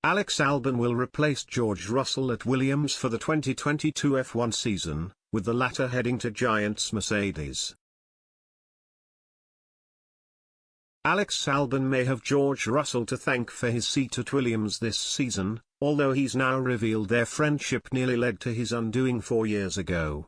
Alex Albon will replace George Russell at Williams for the 2022 F1 season, with the latter heading to Giants Mercedes. Alex Albon may have George Russell to thank for his seat at Williams this season, although he's now revealed their friendship nearly led to his undoing 4 years ago.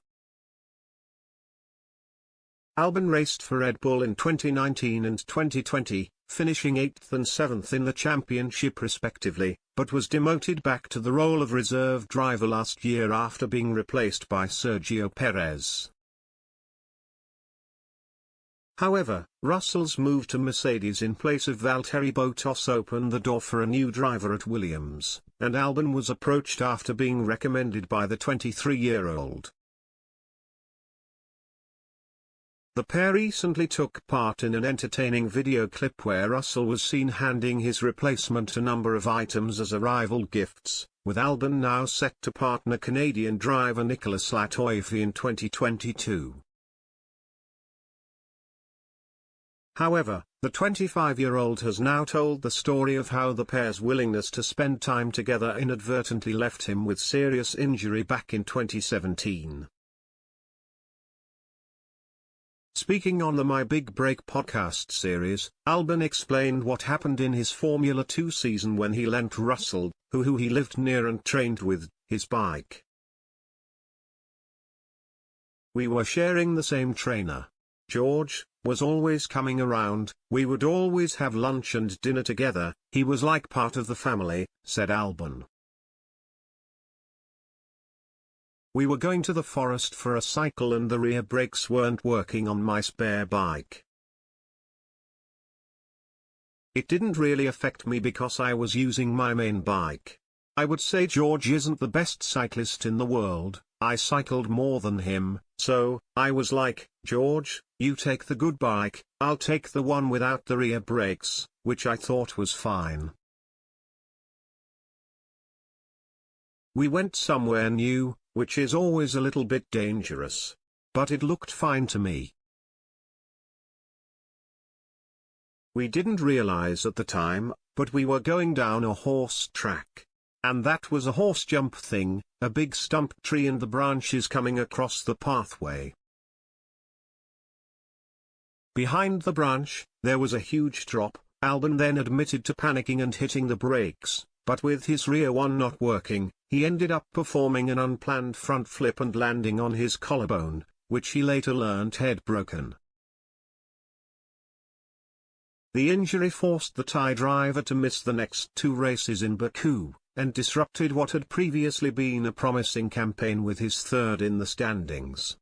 Albon raced for Red Bull in 2019 and 2020, finishing 8th and 7th in the championship respectively, but was demoted back to the role of reserve driver last year after being replaced by Sergio Perez. However, Russell's move to Mercedes in place of Valtteri Bottas opened the door for a new driver at Williams, and Albon was approached after being recommended by the 23-year-old. The pair recently took part in an entertaining video clip where Russell was seen handing his replacement a number of items as arrival gifts, with Albon now set to partner Canadian driver Nicolas Latifi in 2022. However, the 25-year-old has now told the story of how the pair's willingness to spend time together inadvertently left him with serious injury back in 2017. Speaking on the My Big Break podcast series, Albon explained what happened in his Formula 2 season when he lent Russell, who he lived near and trained with, his bike. "We were sharing the same trainer. George was always coming around, we would always have lunch and dinner together, he was like part of the family," said Albon. "We were going to the forest for a cycle and the rear brakes weren't working on my spare bike. It didn't really affect me because I was using my main bike. I would say George isn't the best cyclist in the world, I cycled more than him, so I was like, George, you take the good bike, I'll take the one without the rear brakes, which I thought was fine. We went somewhere new, which is always a little bit dangerous. But it looked fine to me. We didn't realize at the time, but we were going down a horse track. And that was a horse jump thing, a big stump tree and the branches coming across the pathway. Behind the branch, there was a huge drop. Albon then admitted to panicking and hitting the brakes, but with his rear one not working, he ended up performing an unplanned front flip and landing on his collarbone, which he later learned had broken. The injury forced the Thai driver to miss the next 2 races in Baku, and disrupted what had previously been a promising campaign with his 3rd in the standings.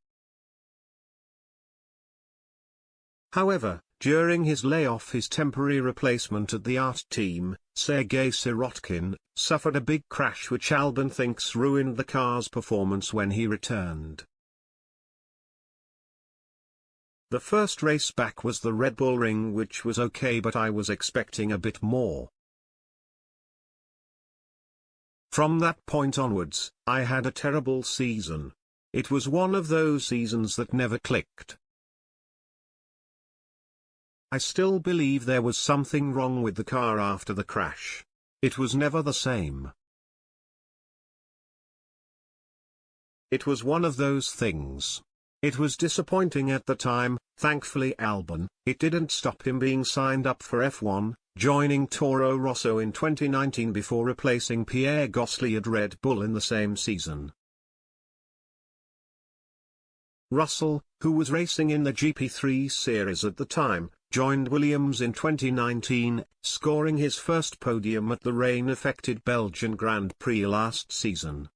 However, during his layoff his temporary replacement at the art team, Sergei Sirotkin, suffered a big crash which Albon thinks ruined the car's performance when he returned. The first race back was the Red Bull Ring, which was okay, but I was expecting a bit more. From that point onwards, I had a terrible season. It was one of those seasons that never clicked. I still believe there was something wrong with the car after the crash. It was never the same. It was one of those things. It was disappointing at the time. Thankfully Albon, it didn't stop him being signed up for F1, joining Toro Rosso in 2019 before replacing Pierre Gasly at Red Bull in the same season. Russell, who was racing in the GP3 series at the time, joined Williams in 2019, scoring his first podium at the rain-affected Belgian Grand Prix last season.